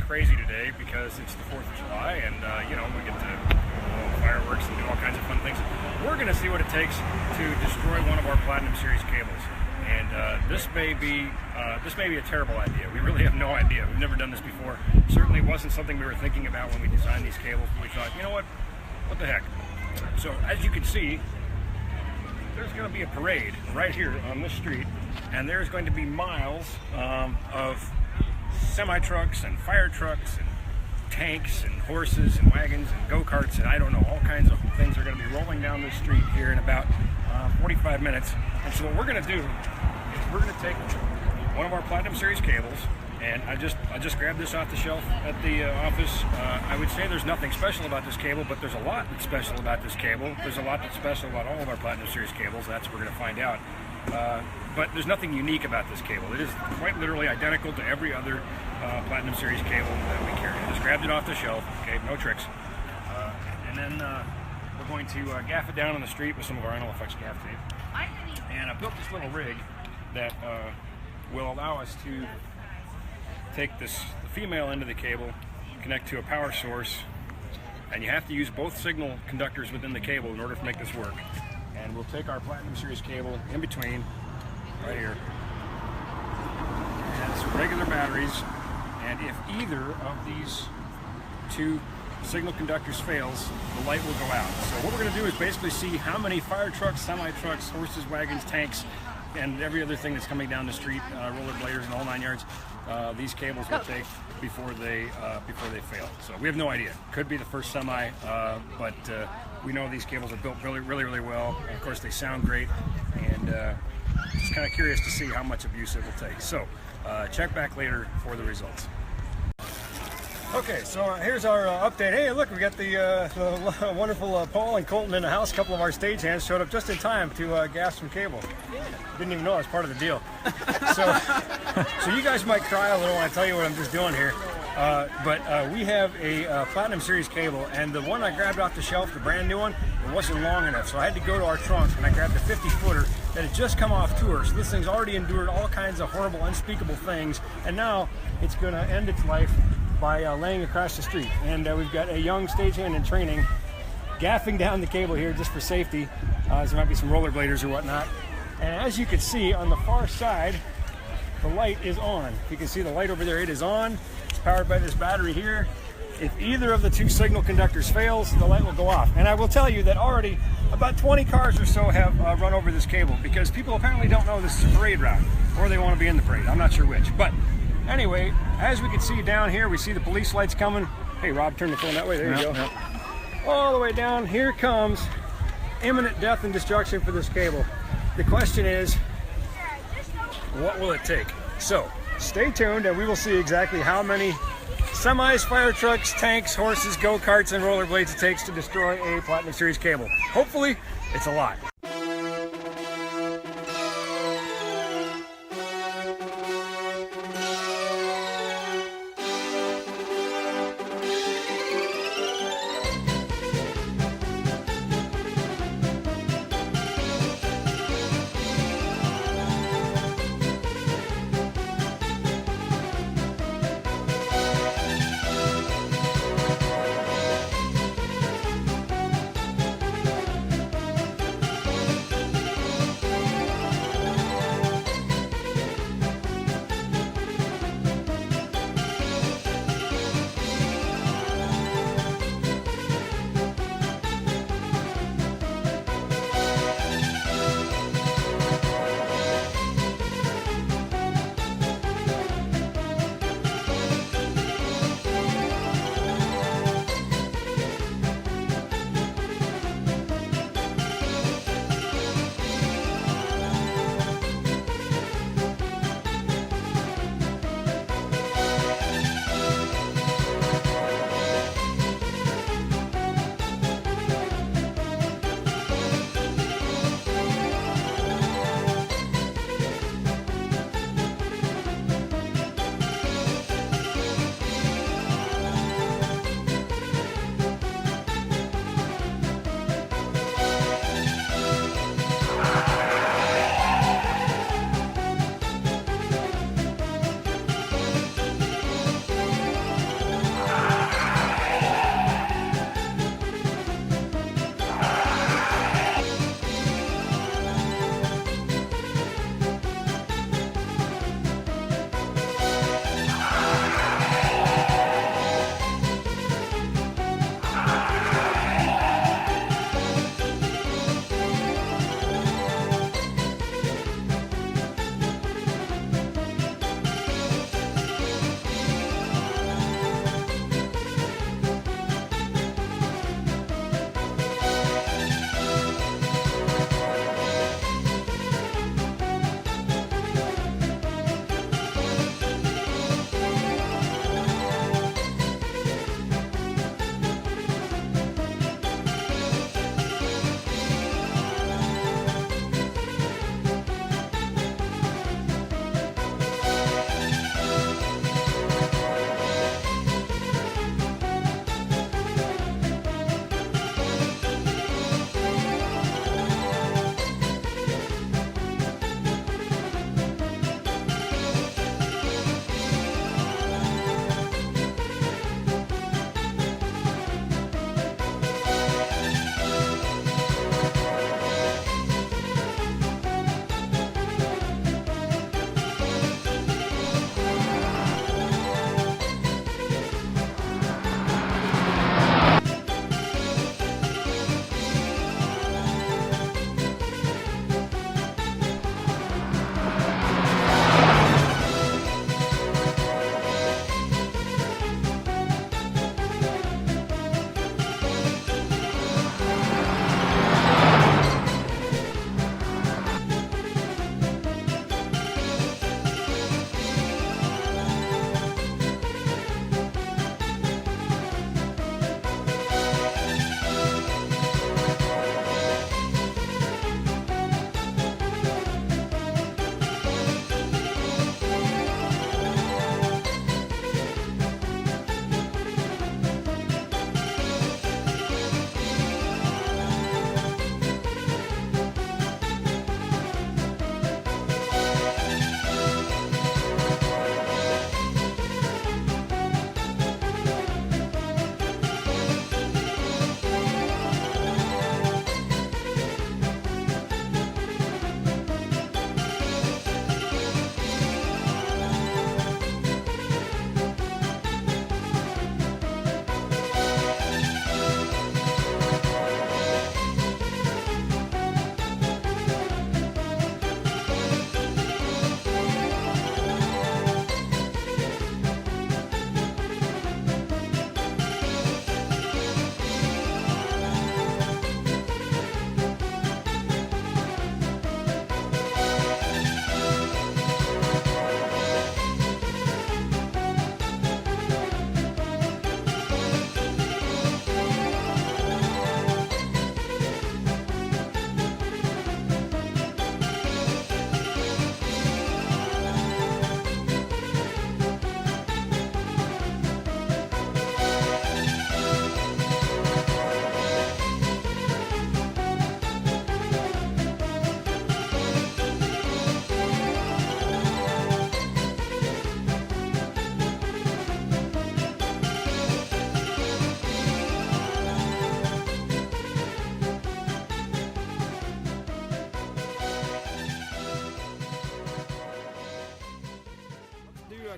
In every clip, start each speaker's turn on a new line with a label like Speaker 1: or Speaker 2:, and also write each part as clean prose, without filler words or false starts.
Speaker 1: crazy today because it's the 4th of July and, you know, we get to fireworks and do all kinds of fun things. We're going to see what it takes to destroy one of our Platinum Series cables. And this may be a terrible idea. We really have no idea. We've never done this before. Certainly wasn't something we were thinking about when we designed these cables. We thought, you know what the heck. So as you can see, there's going to be a parade right here on this street, and there's going to be miles of semi-trucks and fire trucks and tanks and horses and wagons and go-karts and I don't know, all kinds of things are going to be rolling down this street here in about 45 minutes. And so what we're going to do is we're going to take one of our Platinum Series cables, and I just grabbed this off the shelf at the office. I would say there's nothing special about this cable, but there's a lot that's special about this cable. There's a lot that's special about all of our Platinum Series cables. That's what we're going to find out. But there's nothing unique about this cable. It is quite literally identical to every other Platinum Series cable that we carry. I just grabbed it off the shelf, okay, no tricks. And then we're going to gaff it down on the street with some of our NLFX gaff tape. And I built this little rig that will allow us to take the female end of the cable, connect to a power source, and you have to use both signal conductors within the cable in order to make this work. And we'll take our Platinum Series cable in between, right here, and some regular batteries, and if either of these two signal conductors fails, the light will go out. So what we're going to do is basically see how many fire trucks, semi-trucks, horses, wagons, tanks, and every other thing that's coming down the street, rollerbladers and all 9 yards, these cables will take before they fail. So we have no idea. Could be the first semi, but we know these cables are built really well. And of course, they sound great, and just kind of curious to see how much abuse it will take. So check back later for the results. Okay, so here's our update. Hey, look, we got the wonderful Paul and Colton in the house. A couple of our stagehands showed up just in time to gas some cable. Didn't even know I was part of the deal. So you guys might cry a little when I tell you what I'm just doing here. But we have a Platinum Series cable, and the one I grabbed off the shelf, the brand new one, it wasn't long enough. So I had to go to our trunk, and I grabbed a 50-footer that had just come off tour. So this thing's already endured all kinds of horrible, unspeakable things, and now it's going to end its life by laying across the street. And we've got a young stagehand in training gaffing down the cable here just for safety. There might be some rollerbladers or whatnot. And as you can see on the far side, the light is on. You can see the light over there, it is on. It's powered by this battery here. If either of the two signal conductors fails, the light will go off. And I will tell you that already about 20 cars or so have run over this cable because people apparently don't know this is a parade route, or they want to be in the parade. I'm not sure which. But anyway, as we can see down here, we see the police lights coming. Hey, Rob, turn the phone that way. There you go. Yep. All the way down, here comes imminent death and destruction for this cable. The question is, what will it take? So, stay tuned and we will see exactly how many semis, fire trucks, tanks, horses, go-karts, and rollerblades it takes to destroy a Platinum Series cable. Hopefully, it's a lot.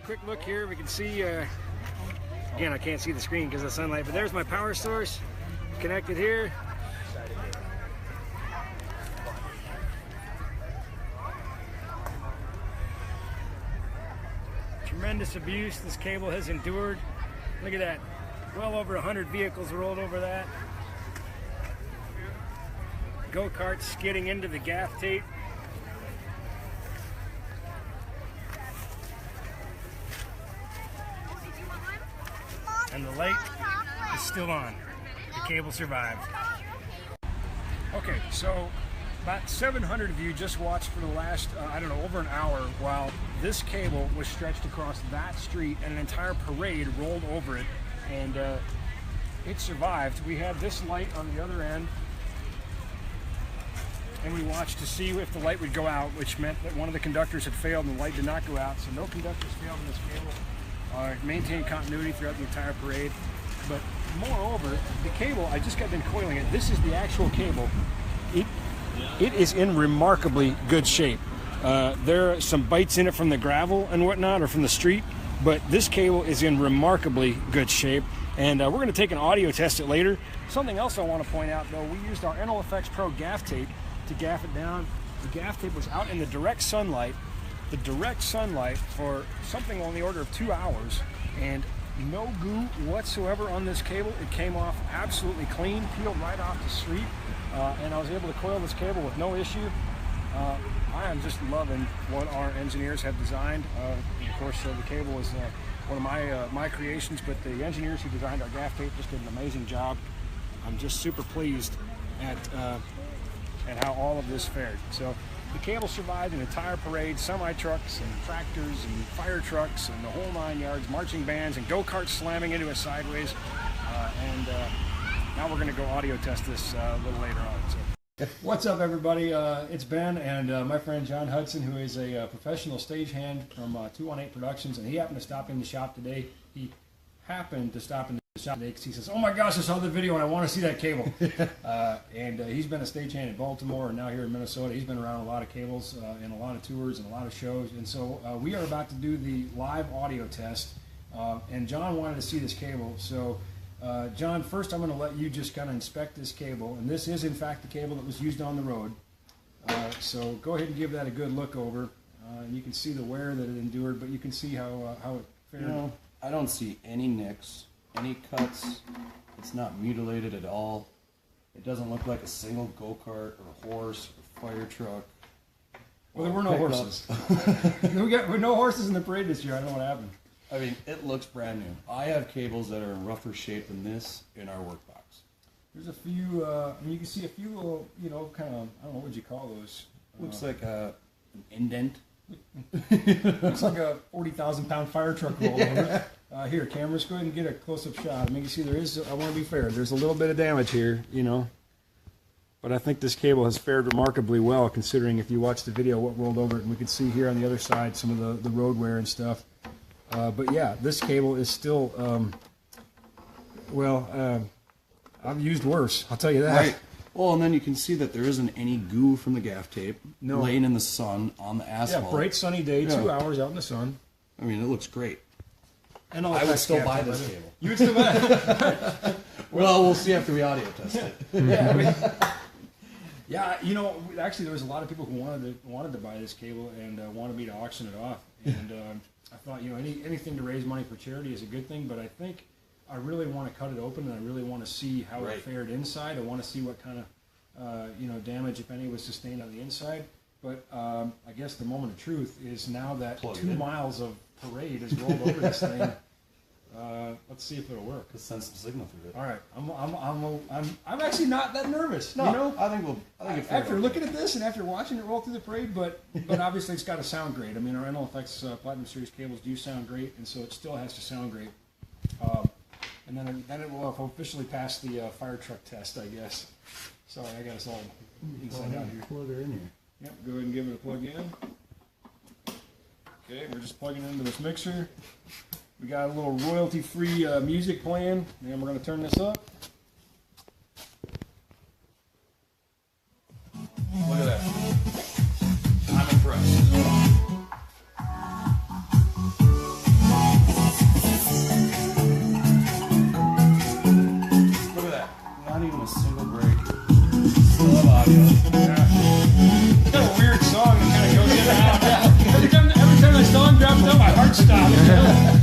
Speaker 1: quick look here. We can see, again, I can't see the screen because of the sunlight, but there's my power source connected here. Tremendous abuse this cable has endured. Look at that. Well over 100 vehicles rolled over that. Go-karts skidding into the gaff tape. And the light is still on. The cable survived. Okay, so about 700 of you just watched for the last, I don't know, over an hour while this cable was stretched across that street and an entire parade rolled over it, and it survived. We had this light on the other end, and we watched to see if the light would go out, which meant that one of the conductors had failed and the light did not go out, so no conductors failed in this cable. Maintained continuity throughout the entire parade. But moreover, the cable, I just got done coiling it. This is the actual cable. It is in remarkably good shape. There are some bites in it from the gravel and whatnot, or from the street, but this cable is in remarkably good shape. And we're going to take an audio test it later. Something else I want to point out, though, we used our NLFX Pro gaff tape to gaff it down. The gaff tape was out in the direct sunlight for something on the order of 2 hours, and no goo whatsoever on this cable. It came off absolutely clean, peeled right off the street, and I was able to coil this cable with no issue. I am just loving what our engineers have designed. Of course, the cable is one of my creations, but the engineers who designed our gaff tape just did an amazing job. I'm just super pleased at how all of this fared. So the cable survived an entire parade, semi-trucks and tractors and fire trucks and the whole 9 yards, marching bands and go-karts slamming into it sideways. Now we're going to go audio test this a little later on. So. What's up, everybody? It's Ben and my friend John Hudson, who is a professional stagehand from 218 Productions, and he happened to stop in the shop today. He happened to stop in the shop today because he says, "Oh my gosh, I saw the video and I want to see that cable." And he's been a stagehand in Baltimore and now here in Minnesota. He's been around a lot of cables and a lot of tours and a lot of shows. And so we are about to do the live audio test. And John wanted to see this cable. So John, first I'm going to let you just kind of inspect this cable. And this is in fact the cable that was used on the road. So go ahead and give that a good look over. And you can see the wear that it endured, but you can see how it fared.
Speaker 2: You know, I don't see any nicks, any cuts. It's not mutilated at all. It doesn't look like a single go-kart or horse or fire truck.
Speaker 1: Well, there were no horses. We got no horses in the parade this year. I don't know what happened.
Speaker 2: I mean, it looks brand new. I have cables that are in rougher shape than this in our work box.
Speaker 1: There's a few, I mean, you can see a few little, you know, kind of, I don't know, what would you call those?
Speaker 2: Looks like an indent.
Speaker 1: Looks like a 40,000-pound fire truck rolled over. Here, cameras, go ahead and get a close-up shot. I mean, you see there is, I want to be fair, there's a little bit of damage here, you know. But I think this cable has fared remarkably well, considering if you watch the video what rolled over it. And we can see here on the other side some of the road wear and stuff. But yeah, this cable is still, I've used worse, I'll tell you that.
Speaker 2: Right. Well, and then you can see that there isn't any goo from the gaff tape laying in the sun on the asphalt.
Speaker 1: Yeah, bright sunny day, 2 hours out in the sun.
Speaker 2: I mean, it looks great.
Speaker 1: And
Speaker 2: I would still buy this cable.
Speaker 1: You would still buy it?
Speaker 2: Well, we'll see after we audio test it.
Speaker 1: Yeah, I mean, yeah, you know, actually there was a lot of people who wanted to buy this cable and wanted me to auction it off. And I thought, you know, anything to raise money for charity is a good thing, but I think I really want to cut it open and I really want to see how it fared inside. I want to see what kind of, you know, damage, if any, was sustained on the inside. But I guess the moment of truth is now that 2 miles of parade has rolled over this thing. Let's see if it'll work.
Speaker 2: Let's send some signal through it.
Speaker 1: All right, I'm actually not that nervous.
Speaker 2: No,
Speaker 1: you know?
Speaker 2: I think
Speaker 1: after looking at this and after watching it roll through the parade, but obviously it's got to sound great. I mean, our NLFX Platinum Series cables do sound great, and so it still has to sound great. And then it will officially pass the fire truck test, I guess. Sorry, I got us all inside out here.
Speaker 2: Plug her in here.
Speaker 1: Yep, go ahead and give it a plug in. Okay, we're just plugging it into this mixer. We got a little royalty-free music playing, and we're going to turn this up. Look at that. I'm impressed. It's kind of a weird song that kind of goes in and out. Every time that song drops out, my heart stops.